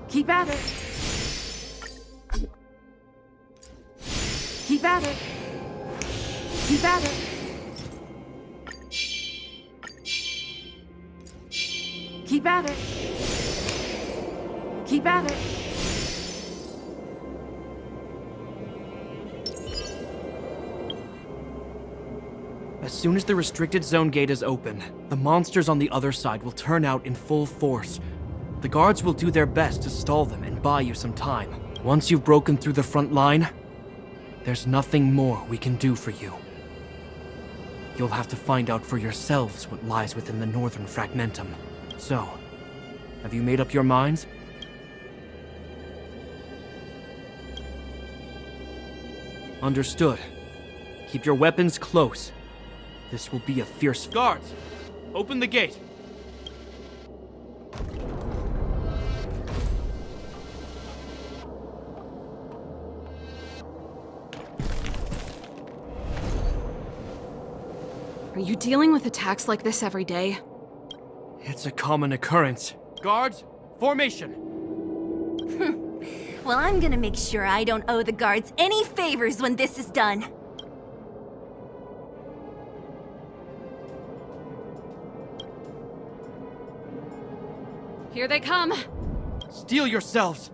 Keep at it. Keep at it. Keep at it. Keep at it. Keep at it. As soon as the restricted zone gate is open, the monsters on the other side will turn out in full force. The guards will do their best to stall them and buy you some time. Once you've broken through the front line, there's nothing more we can do for you. You'll have to find out for yourselves what lies within the northern fragmentum. So, have you made up your minds? Understood. Keep your weapons close. This will be a fierce... Guards! Open the gate! Are you dealing with attacks like this every day? It's a common occurrence. Guards, formation! Well, I'm gonna make sure I don't owe the guards any favors when this is done. Here they come! Steel yourselves!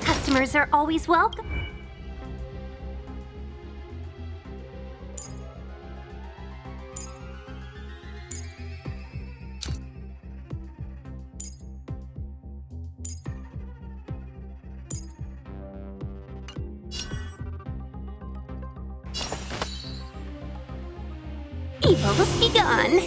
Customers are always welcome. Evil's begun.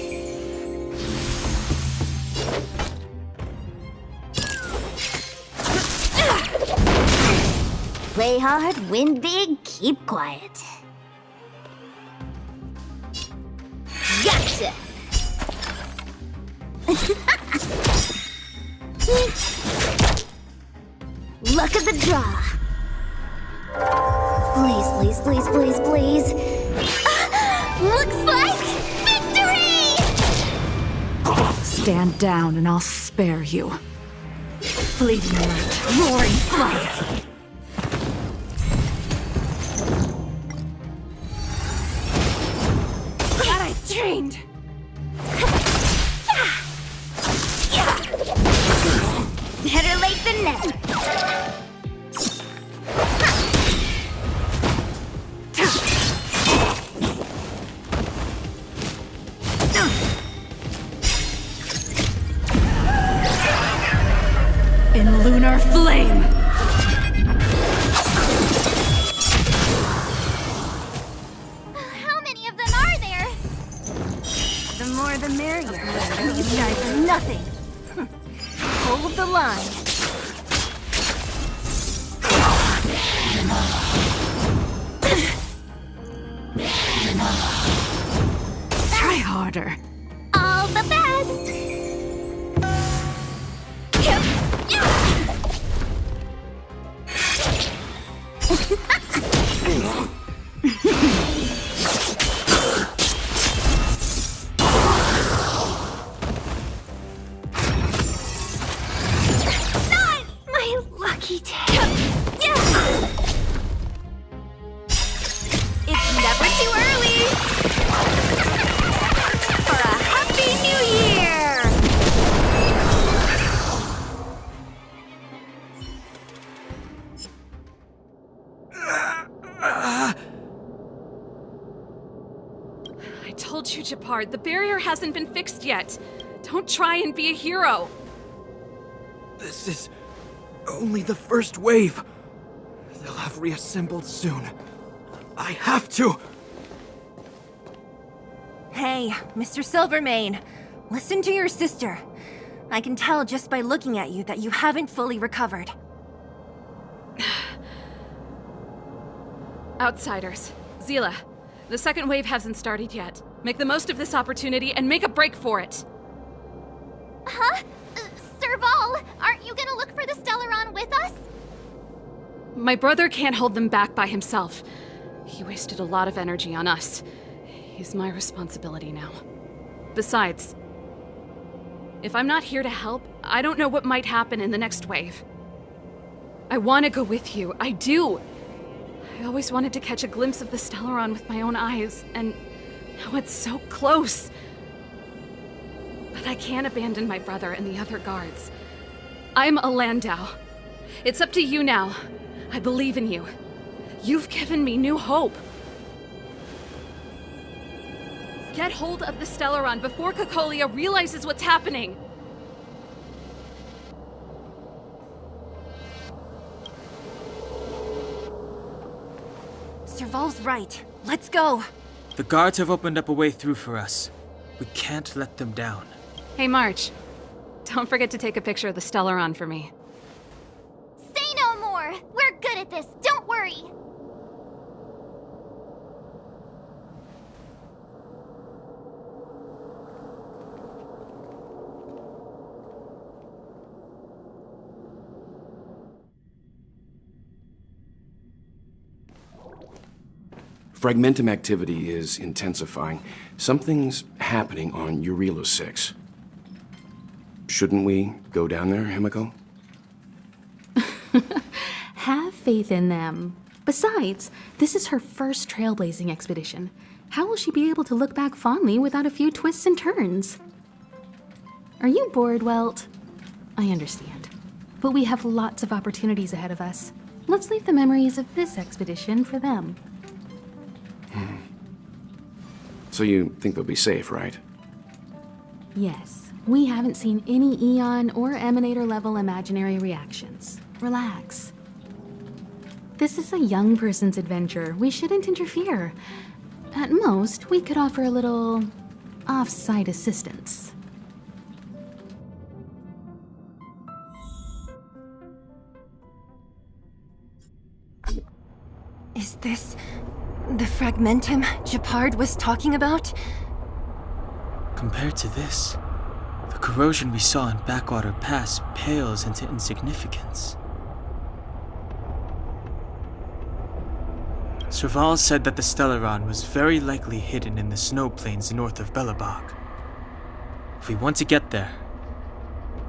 Play hard, win big, keep quiet. Gotcha! Luck of the draw. Please, please, please, please, please. Looks like victory! Stand down and I'll spare you. Fleeting light, roaring fire. Trained. Better late than never. In lunar flame. The merrier. These guys are nothing. Hold the line. Try harder. All the best. It's never too early for a Happy New Year! I told you, Japard, the barrier hasn't been fixed yet. Don't try and be a hero. This is only the first wave. They'll have reassembled soon. I have to! Hey, Mr. Silvermane. Listen to your sister. I can tell just by looking at you that you haven't fully recovered. Outsiders. Zila, the second wave hasn't started yet. Make the most of this opportunity and make a break for it. Huh? Serval, aren't you gonna look for the Stellaron with us? My brother can't hold them back by himself. He wasted a lot of energy on us. He's my responsibility now. Besides, if I'm not here to help, I don't know what might happen in the next wave. I want to go with you. I do. I always wanted to catch a glimpse of the Stellaron with my own eyes, and now it's so close. But I can't abandon my brother and the other guards. I'm a Landau. It's up to you now. I believe in you. You've given me new hope. Get hold of the Stellaron before Cocolia realizes what's happening. Serval's right. Let's go. The guards have opened up a way through for us. We can't let them down. Hey, March. Don't forget to take a picture of the Stellaron for me. Say no more! We're good at this, don't worry! Fragmentum activity is intensifying. Something's happening on Eurilo 6. Shouldn't we go down there, Himiko? Have faith in them. Besides, this is her first trailblazing expedition. How will she be able to look back fondly without a few twists and turns? Are you bored, Welt? I understand. But we have lots of opportunities ahead of us. Let's leave the memories of this expedition for them. So you think they'll be safe, right? Yes, we haven't seen any Eon or Emanator level imaginary reactions. Relax. This is a young person's adventure. We shouldn't interfere. At most, we could offer a little off-site assistance. Is this the Fragmentum Gepard was talking about? Compared to this, the corrosion we saw in Backwater Pass pales into insignificance. Serval said that the Stellaron was very likely hidden in the snow plains north of Belobog. If we want to get there,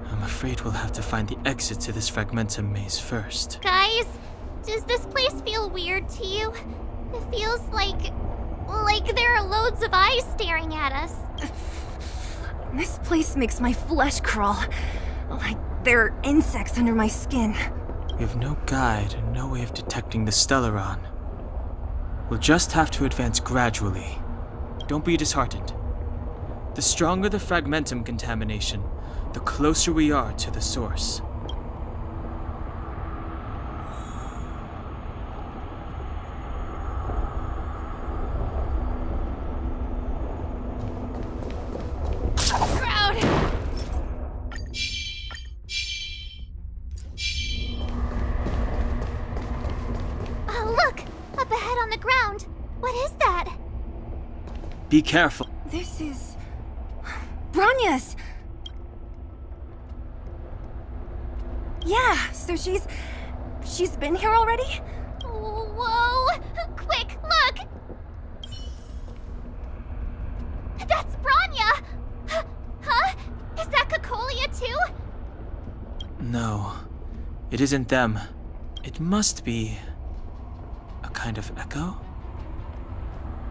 I'm afraid we'll have to find the exit to this Fragmentum maze first. Guys, does this place feel weird to you? It feels like there are loads of eyes staring at us. This place makes my flesh crawl. Like there are insects under my skin. We have no guide and no way of detecting the Stellaron. We'll just have to advance gradually. Don't be disheartened. The stronger the Fragmentum contamination, the closer we are to the source. Be careful. This is... Bronya's! Yeah, so she's been here already? Whoa! Quick, look! That's Bronya! Huh? Is that Cocolia too? No, it isn't them. It must be a kind of echo?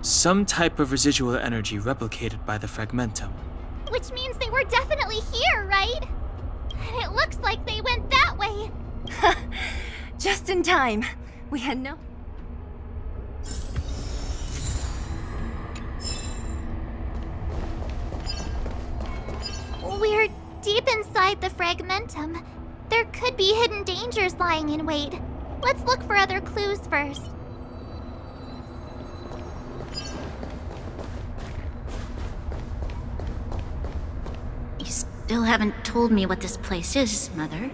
Some type of residual energy replicated by the Fragmentum. Which means they were definitely here, right? And it looks like they went that way. Just in time. We had no... We're deep inside the Fragmentum. There could be hidden dangers lying in wait. Let's look for other clues first. still haven't told me what this place is, Mother.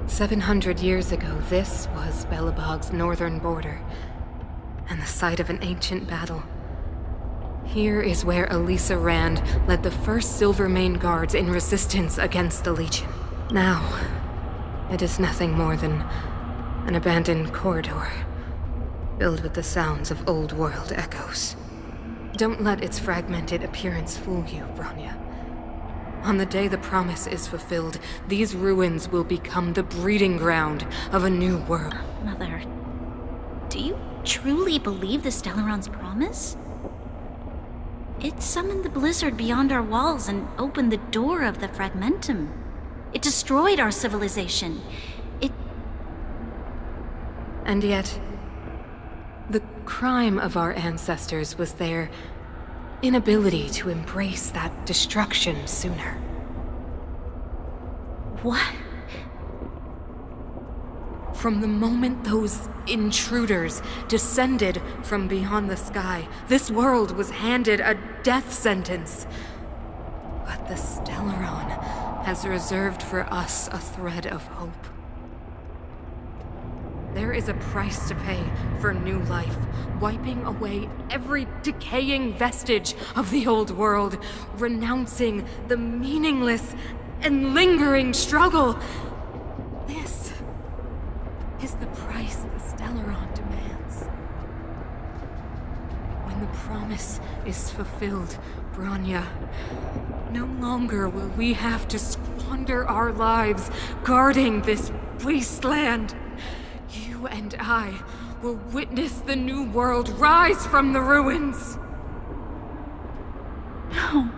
700 years ago, this was Belobog's northern border, and the site of an ancient battle. Here is where Elisa Rand led the first Silvermane Guards in resistance against the Legion. Now, it is nothing more than an abandoned corridor, filled with the sounds of old world echoes. Don't let its fragmented appearance fool you, Bronya. On the day the promise is fulfilled, these ruins will become the breeding ground of a new world. Mother, do you truly believe the Stellaron's promise? It summoned the blizzard beyond our walls and opened the door of the Fragmentum. It destroyed our civilization. And yet, the crime of our ancestors was their inability to embrace that destruction sooner. What? From the moment those intruders descended from beyond the sky, this world was handed a death sentence. But the Stellaron has reserved for us a thread of hope. There is a price to pay for new life, wiping away every decaying vestige of the old world, renouncing the meaningless and lingering struggle. This is the price the Stellaron demands. When the promise is fulfilled, Bronya, no longer will we have to squander our lives guarding this wasteland. You and I will witness the new world rise from the ruins. No.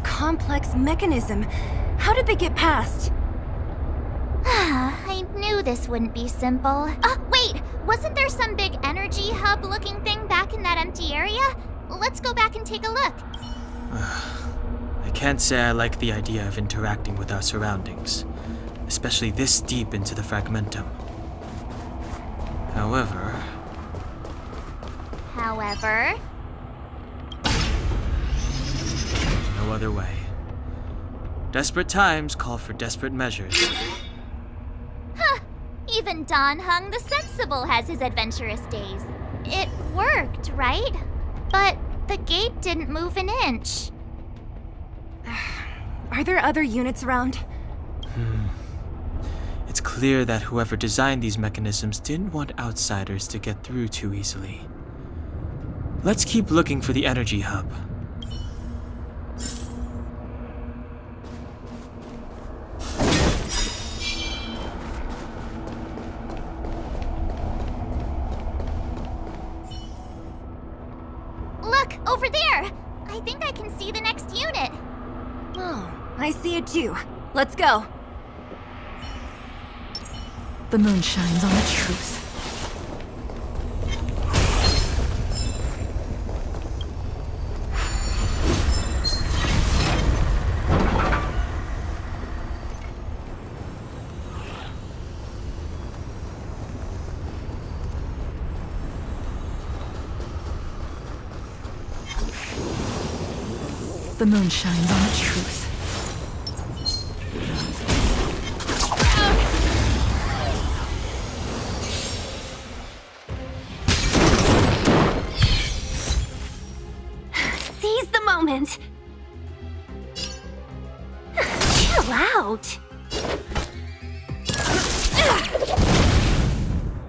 Complex mechanism. How did they get past? I knew this wouldn't be simple. Wait! Wasn't there some big energy hub-looking thing back in that empty area? Let's go back and take a look. I can't say I like the idea of interacting with our surroundings, especially this deep into the Fragmentum. However... no other way. Desperate times call for desperate measures. Even Dan Heng the Sensible has his adventurous days. It worked, right? But the gate didn't move an inch. Are there other units around? It's clear that whoever designed these mechanisms didn't want outsiders to get through too easily. Let's keep looking for the energy hub. Over there! I think I can see the next unit. Oh, I see it too. Let's go. The moon shines on the truth. The moon shines on the truth. Seize the moment. Chill out.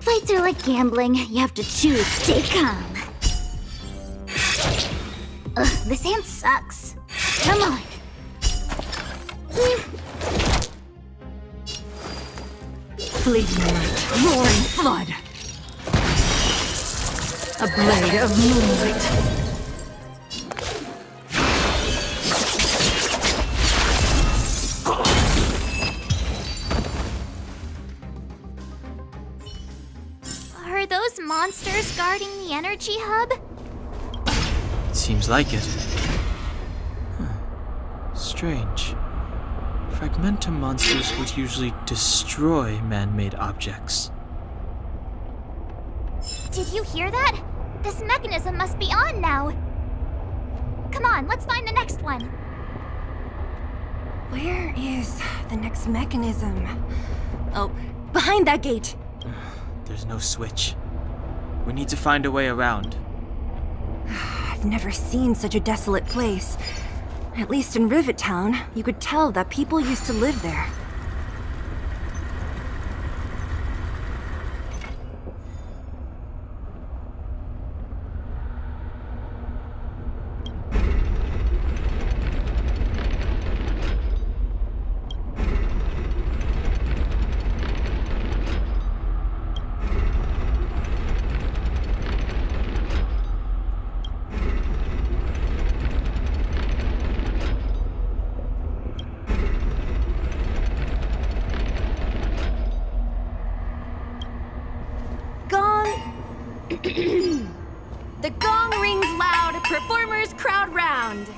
Fights are like gambling. You have to choose. Stay calm. Ugh, this hand sucks. Come on. Fleeting light, roaring flood. A blade of moonlight. monsters guarding the energy hub? It seems like it. Strange. Fragmentum monsters would usually destroy man-made objects. Did you hear that? This mechanism must be on now. Come on, let's find the next one. Where is the next mechanism? Oh, behind that gate. There's no switch. We need to find a way around. I've never seen such a desolate place. At least in Rivet Town, you could tell that people used to live there. The gong rings loud, performers crowd round.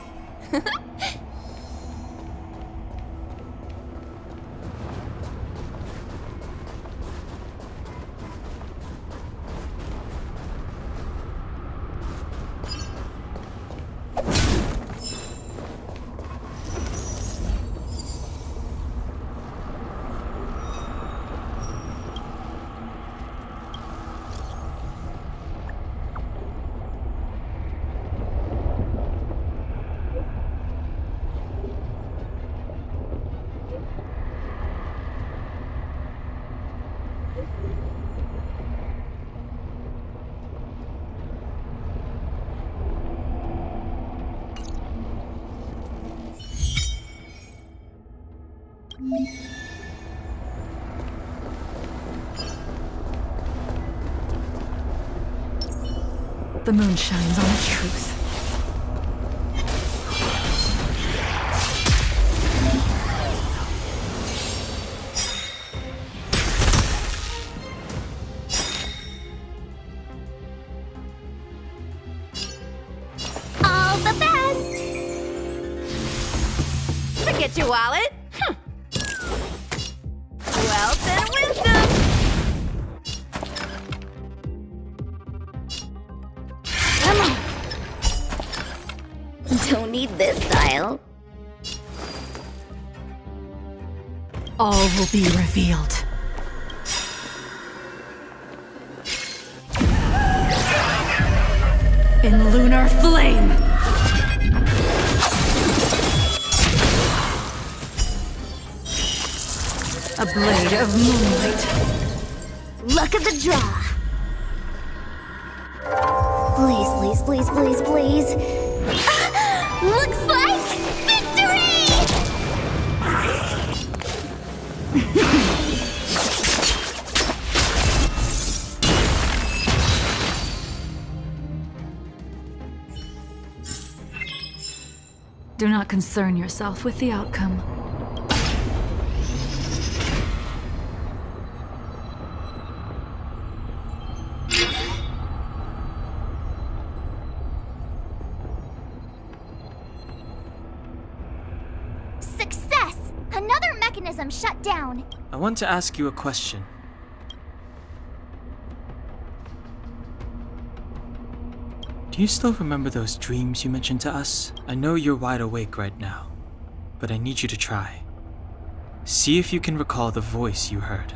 The moon shines on the truth. All the best! Forget your wallet. Wealth and wisdom. Don't need this style. All will be revealed. In lunar flame! A blade of moonlight. Luck of the draw. Please, please, please, please, please. Looks like victory! Do not concern yourself with the outcome. Success! Another mechanism shut down. I want to ask you a question. Do you still remember those dreams you mentioned to us? I know you're wide awake right now, but I need you to try. See if you can recall the voice you heard.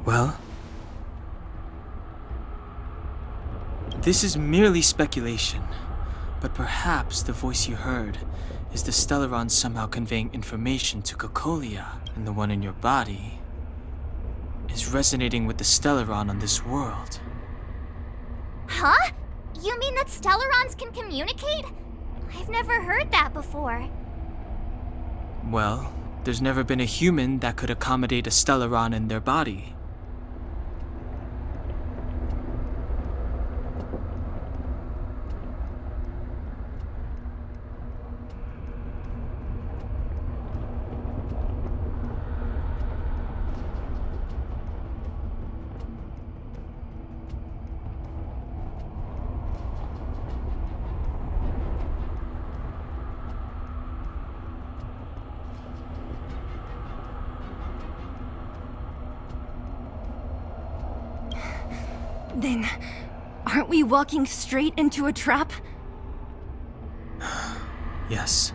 Well, this is merely speculation, but perhaps the voice you heard is the Stellaron somehow conveying information to Cocolia, and the one in your body is resonating with the Stellaron on this world. Huh? You mean that Stellarons can communicate? I've never heard that before. Well, there's never been a human that could accommodate a Stellaron in their body. Then, aren't we walking straight into a trap? Yes.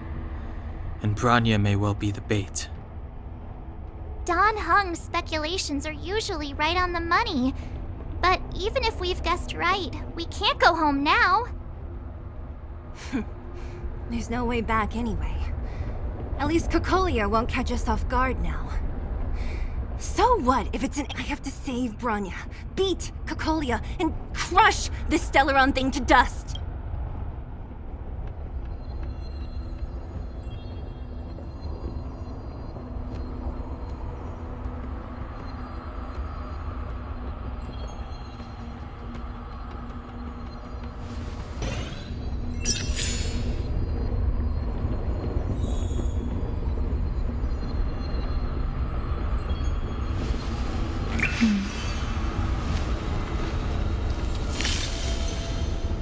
And Branya may well be the bait. Don Hung's speculations are usually right on the money. But even if we've guessed right, we can't go home now. There's no way back anyway. At least Cocolia won't catch us off guard now. So what if it's I have to save Branya, beat Cocolia, and crush this Stellaron thing to dust?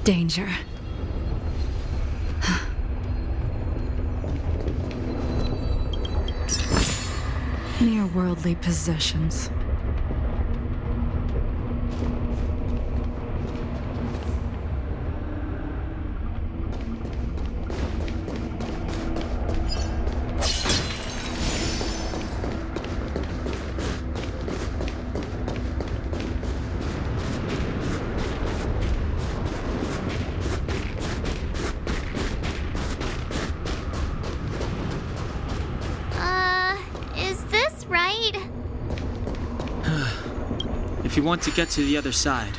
Danger. Mere worldly possessions. Is this right? If you want to get to the other side,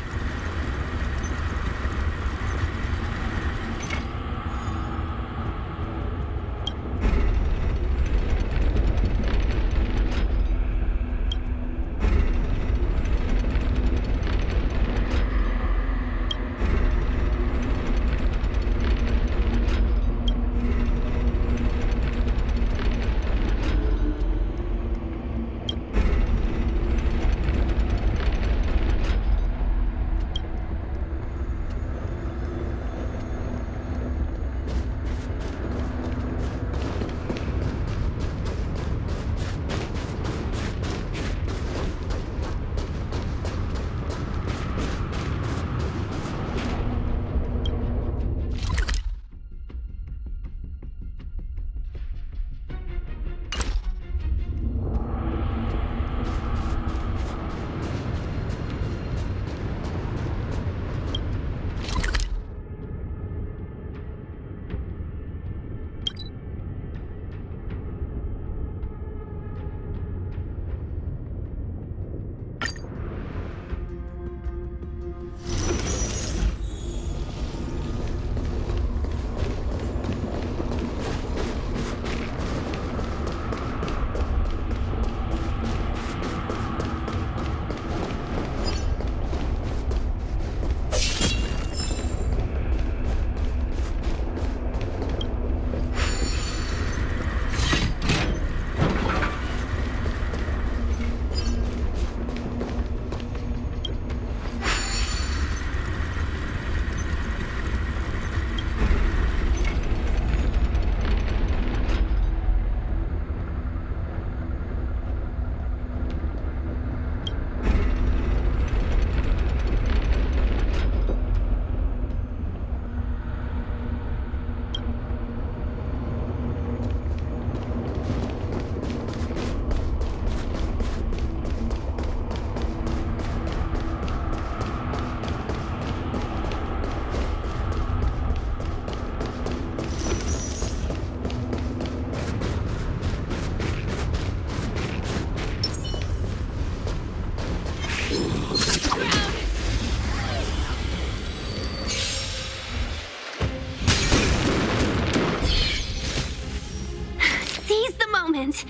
moment.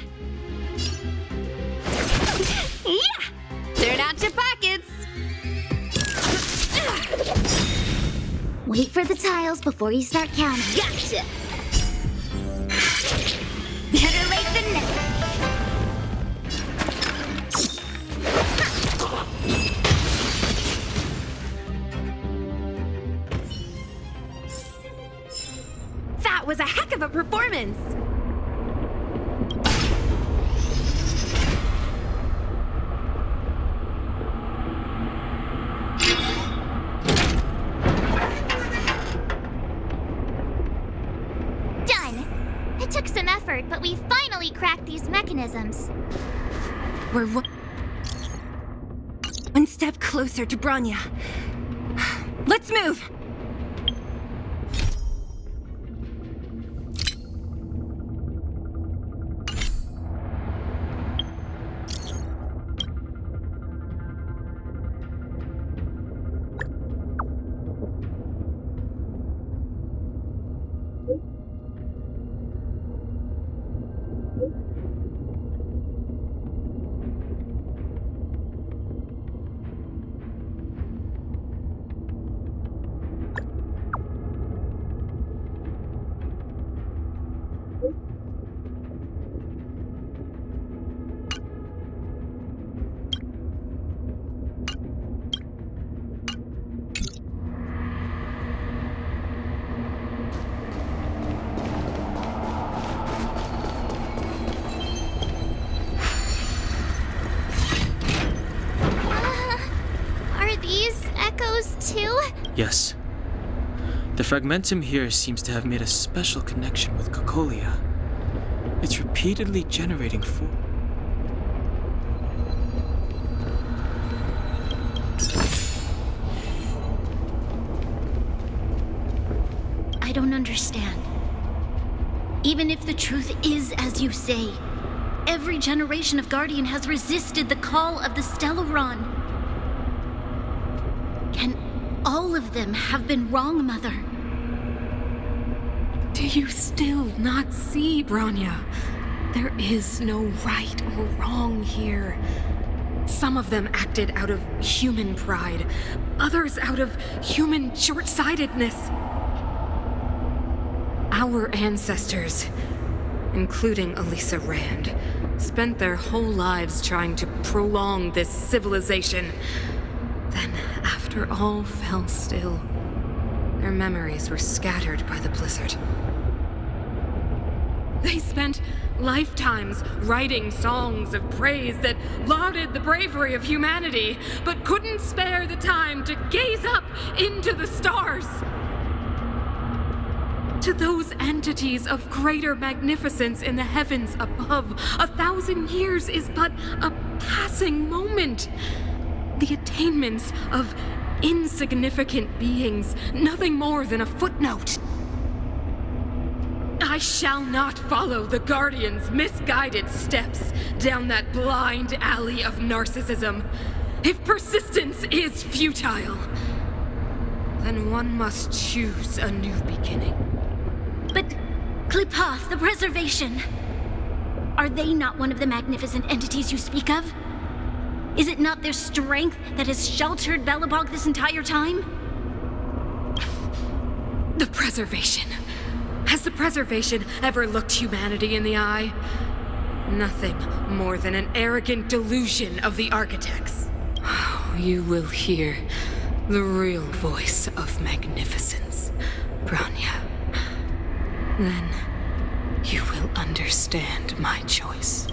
Yeah! Turn out your pockets! Wait for the tiles before you start counting. Gotcha! Better late than never. That was a heck of a performance! Done! It took some effort, but we finally cracked these mechanisms. We're one step closer to Bronya. Let's move! Are these echoes too? Yes. The fragmentum here seems to have made a special connection with Cocolia. It's repeatedly generating I don't understand. Even if the truth is as you say, every generation of Guardian has resisted the call of the Stellaron. Can all of them have been wrong, Mother? Do you still not see, Bronya? There is no right or wrong here. Some of them acted out of human pride, others out of human short-sightedness. Our ancestors, including Elisa Rand, spent their whole lives trying to prolong this civilization. Then, after all fell still, their memories were scattered by the blizzard. They spent lifetimes writing songs of praise that lauded the bravery of humanity, but couldn't spare the time to gaze up into the stars. To those entities of greater magnificence in the heavens above, 1,000 years is but a passing moment. The attainments of insignificant beings, nothing more than a footnote. I shall not follow the Guardian's misguided steps down that blind alley of narcissism. If persistence is futile, then one must choose a new beginning. But Klipoth, the Preservation, are they not one of the magnificent entities you speak of? Is it not their strength that has sheltered Belobog this entire time? The Preservation. Has the Preservation ever looked humanity in the eye? Nothing more than an arrogant delusion of the architects. You will hear the real voice of magnificence, Bronya. Then you will understand my choice.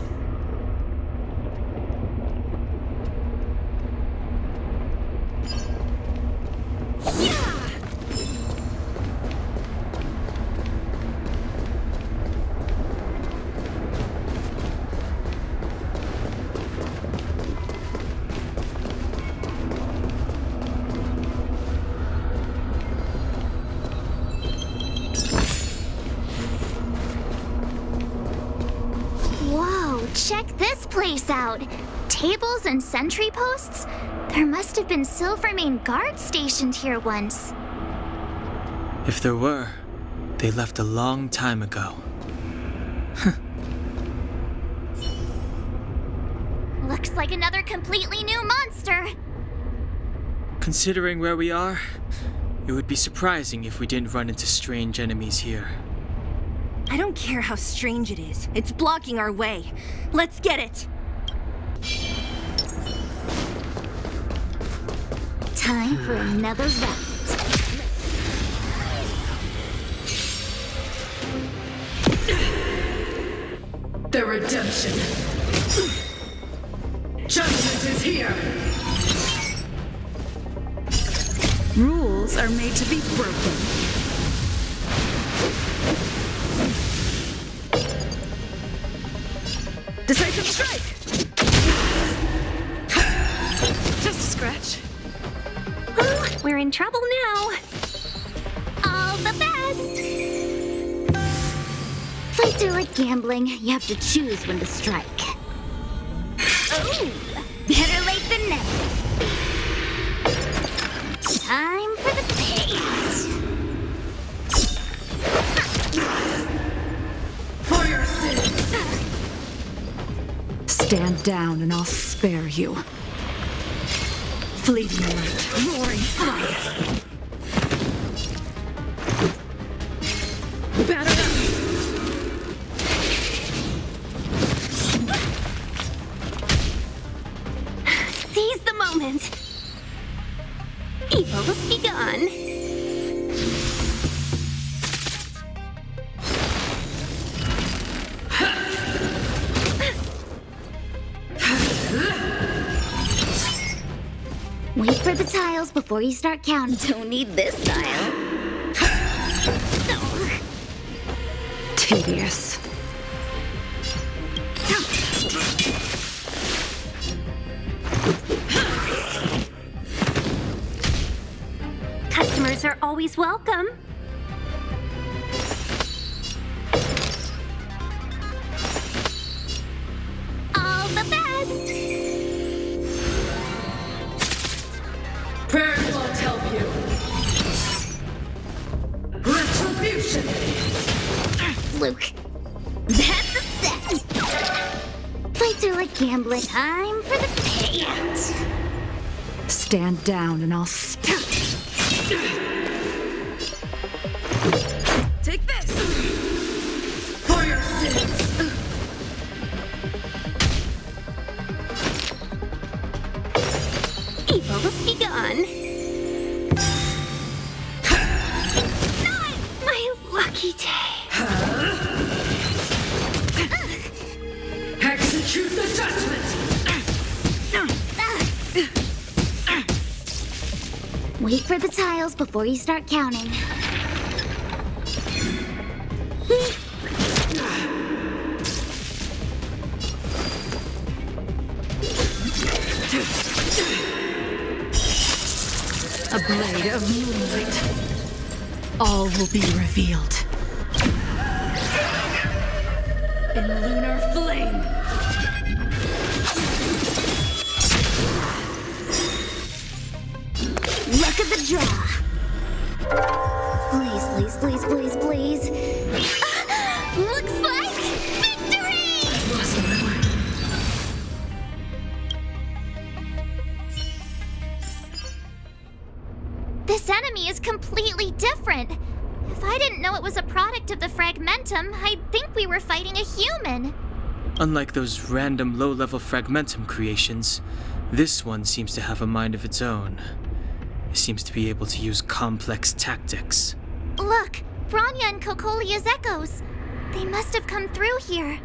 Check this place out. Tables and sentry posts? There must have been Silvermane guards stationed here once. If there were, they left a long time ago. Looks like another completely new monster. Considering where we are, it would be surprising if we didn't run into strange enemies here. I don't care how strange it is. It's blocking our way. Let's get it! Time for another round. The redemption. Judgment is here. Rules are made to be broken. Decisive strike! Just a scratch. We're in trouble now. All the best! Fights are like gambling. You have to choose when to strike. Oh, better late than never. Time for the payout. For your sins! Stand down and I'll spare you. Fleeting light, roaring fire. Batter up! Seize the moment. Evil has begun. Wait for the tiles before you start counting. Don't need this tile. Tedious. Customers are always welcome. All the best! Prayers won't help you. Retribution! Luke, that's a set! Fights are like gambling. Time for the payout. Stand down and I'll Take this! for your sins! Evil has begun. My lucky day. Execute the judgment! Wait for the tiles before you start counting. A blade of moonlight. All will be revealed. In lunar flame. Luck of the draw. Please, please, please, please, please. Looks like victory! This enemy is completely different. If I didn't know it was a product of the Fragmentum, I'd think we were fighting a human. Unlike those random low-level Fragmentum creations, this one seems to have a mind of its own. It seems to be able to use complex tactics. Look, Bronya and Kokolia's echoes. They must have come through here.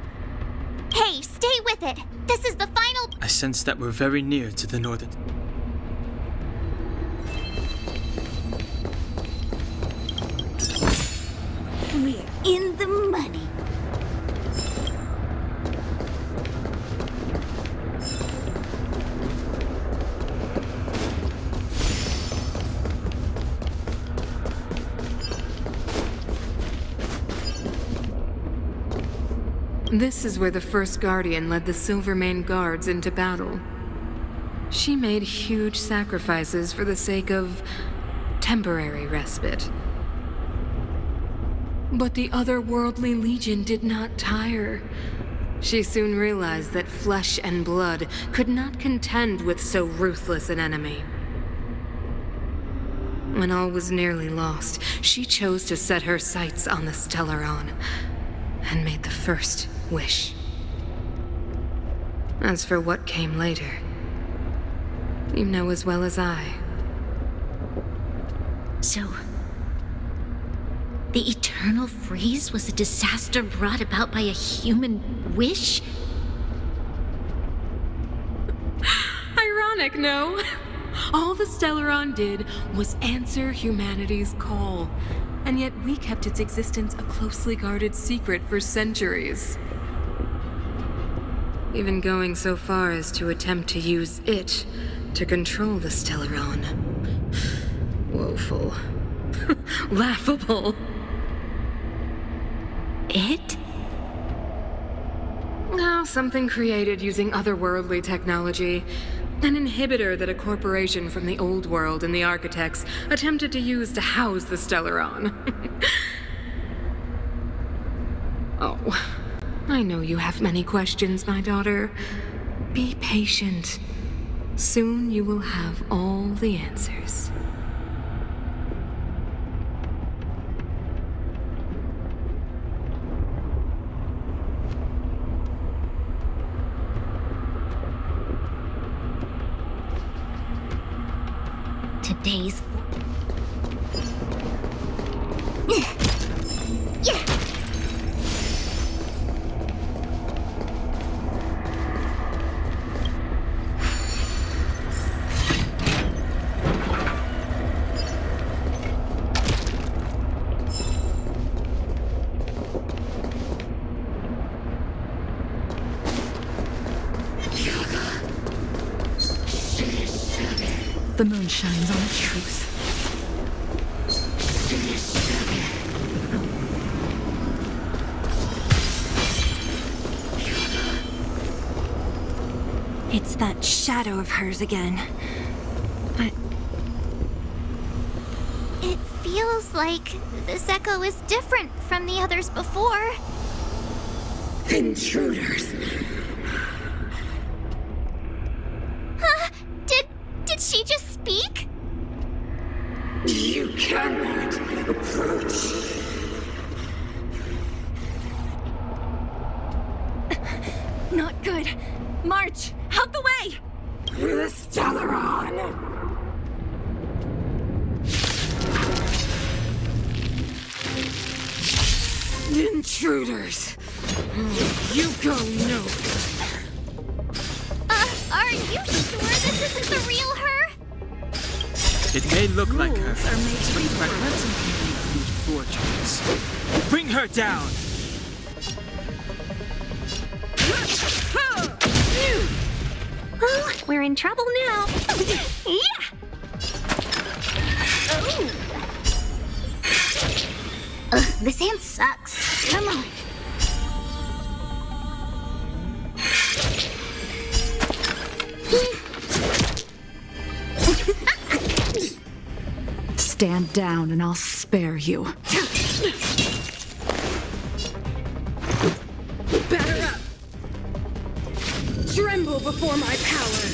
Hey, stay with it. This is the final... I sense that we're very near to the northern... We're in the money. This is where the first Guardian led the Silvermane Guards into battle. She made huge sacrifices for the sake of temporary respite. But the otherworldly legion did not tire. She soon realized that flesh and blood could not contend with so ruthless an enemy. When all was nearly lost, she chose to set her sights on the Stellaron and made the first wish. As for what came later, you know as well as I. So, the eternal freeze was a disaster brought about by a human wish? Ironic, no? All the Stellaron did was answer humanity's call, and yet we kept its existence a closely guarded secret for centuries. Even going so far as to attempt to use it to control the Stellaron. Woeful. Laughable. It? Oh, something created using otherworldly technology. An inhibitor that a corporation from the old world and the architects attempted to use to house the Stellaron. Oh, I know you have many questions, my daughter. Be patient. Soon you will have all the answers. Today's... The moon shines on the truth. It's that shadow of hers again. But It feels like this echo is different from the others before. Intruders! Huh? Did she just speak? You cannot approach! not good. March, out the way! The Stellaron! Intruders! You go nowhere! Are you sure this isn't the real her? It may look like her, Rules are made to be but Fragmentum can make huge fortunes. Bring her down! Well, we're in trouble now. Yeah! Oh. Ugh, this hand sucks. Come on. Stand down and I'll spare you. Batter up! Tremble before my power!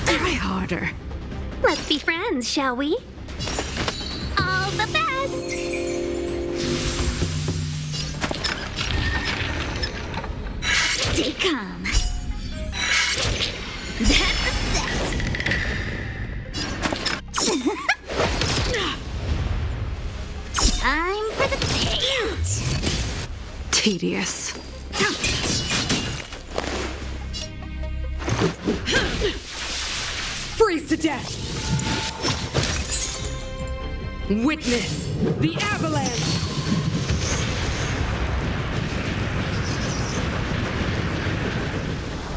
Try harder. Let's be friends, shall we? All the best! Stay calm. That's a set. Time for the paint. Tedious. Freeze to death! Witness the avalanche!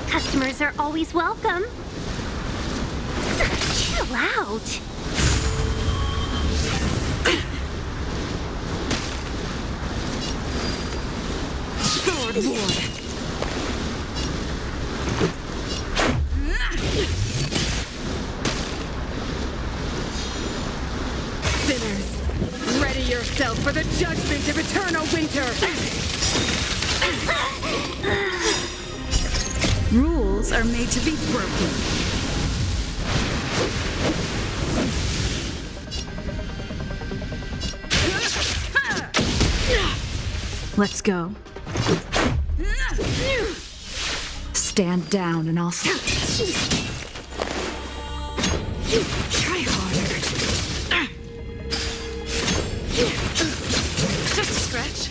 Customers are always welcome. Chill out. God Lord! Sinners, Ready yourself for the judgment of eternal winter! Rules are made to be broken. Let's go. Stand down and I'll... Try harder. Just a scratch.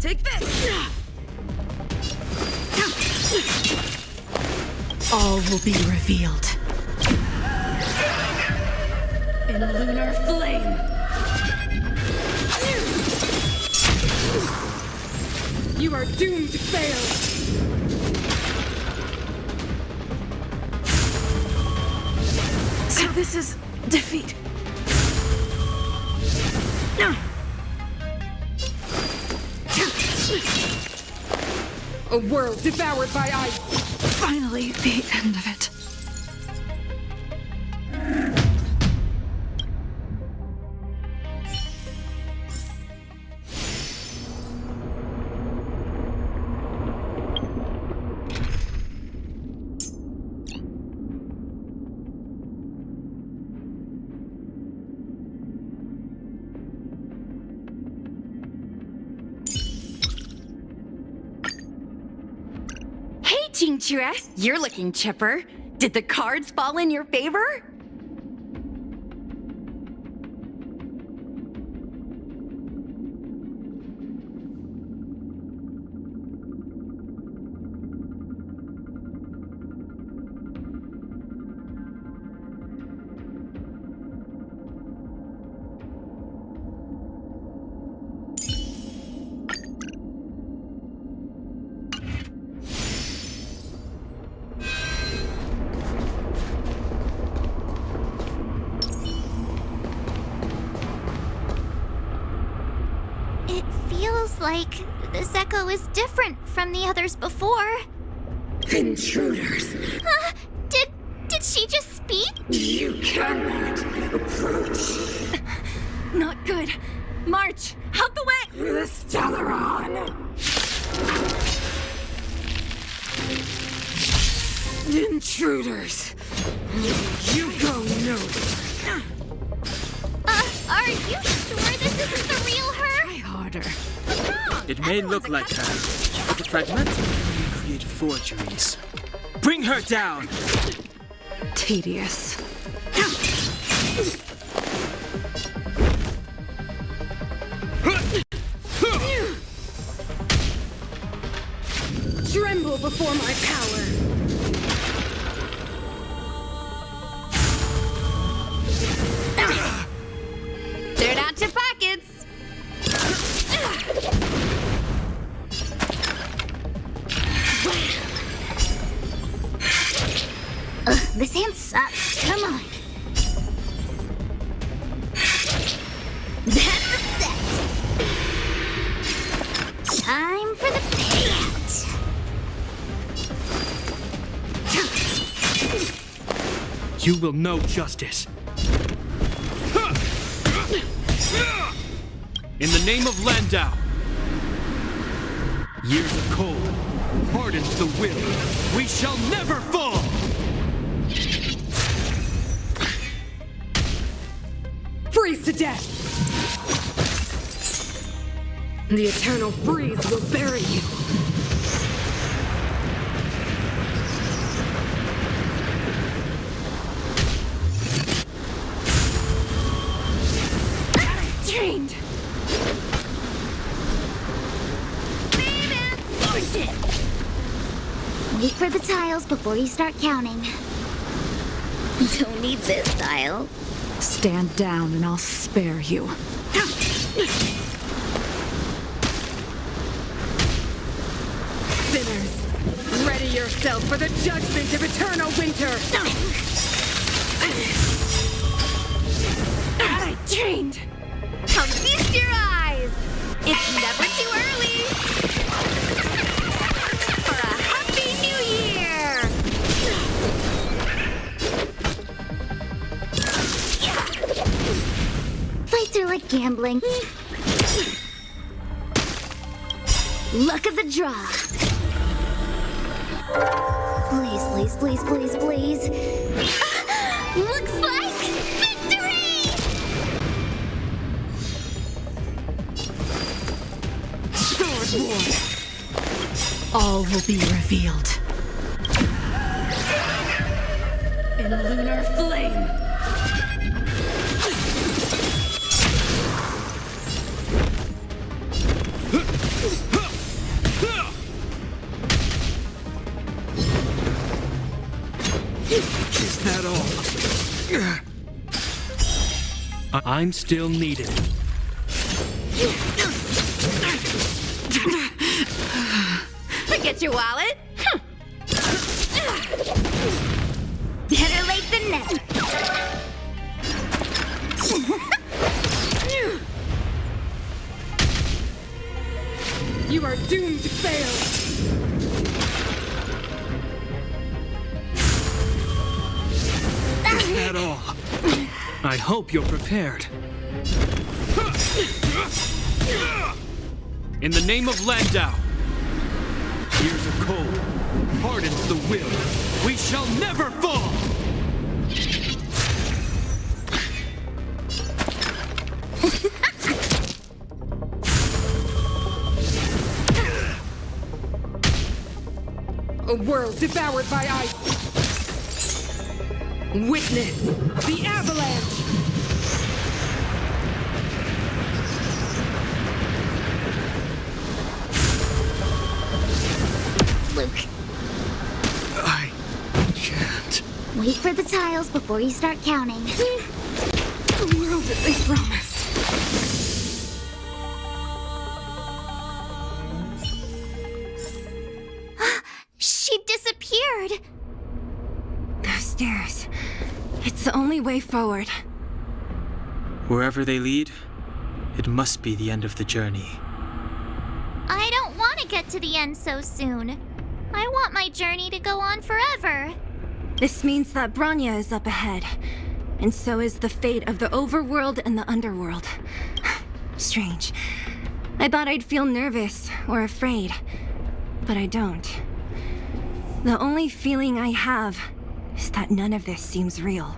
Take this! All will be revealed. In lunar flame. You are doomed to fail! So this is defeat. A world devoured by ice. Finally, the end of it. Jinchura, you're looking chipper. Did the cards fall in your favor? Like this echo is different from the others before. Intruders! Did she just speak? You cannot approach Not good. March, out the way! the Stellaron! Intruders! You go nowhere! Are you sure this isn't the real her? Try harder. It may look like her, but the fragmentum can create forgeries. Bring her down! Tedious. Tremble before my power! Turn out your pockets! This hand sucks. Come on. That's a set. Time for the payout. You will know justice. In the name of Landau. Years of cold hardens the will. We shall never fall! Freeze to death! The eternal freeze will bury you. Trained! Push it. Wait for the tiles before you start counting. Don't need this tile. Stand down and I'll spare you. Sinners, ready yourself for the judgment of eternal winter! I trained! Come feast your eyes! It's never too early! For a happy new year! like gambling. Luck of the draw. Please, please, please, please, please. Looks like victory! Sword War. All will be revealed. In lunar flame. Is that all? I'm still needed. Forget your wallet. Better late than never. You are doomed to fail. Is that all? I hope you're prepared. In the name of Landau, ears are cold, hardens the will. We shall never fall! A world devoured by ice. Witness the avalanche! Luke, I can't. wait for the tiles before you start counting. The world that they promised. She disappeared. Those stairs. It's the only way forward. Wherever they lead, it must be the end of the journey. I don't want to get to the end so soon. I want my journey to go on forever. This means that Bronya is up ahead. And so is the fate of the overworld and the underworld. Strange. I thought I'd feel nervous or afraid, but I don't. The only feeling I have is that none of this seems real.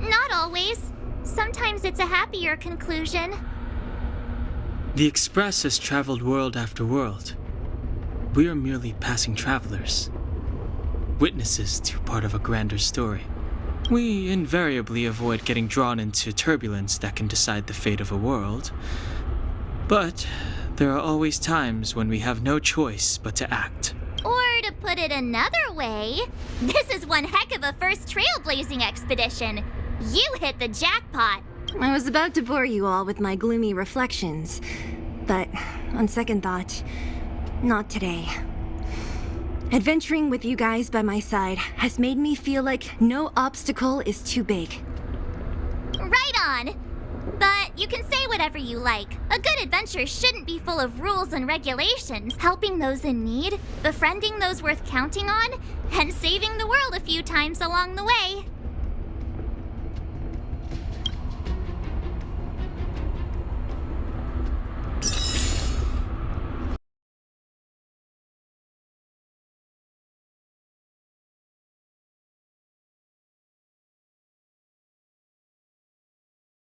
Not always. Sometimes it's a happier conclusion. The Express has traveled world after world. We are merely passing travelers, witnesses to part of a grander story. We invariably avoid getting drawn into turbulence that can decide the fate of a world. But there are always times when we have no choice but to act. Or to put it another way, this is one heck of a first trailblazing expedition. You hit the jackpot. I was about to bore you all with my gloomy reflections, but on second thought, not today. Adventuring with you guys by my side has made me feel like no obstacle is too big. Right on. But you can say whatever you like. A good adventure shouldn't be full of rules and regulations. Helping those in need, befriending those worth counting on, and saving the world a few times along the way.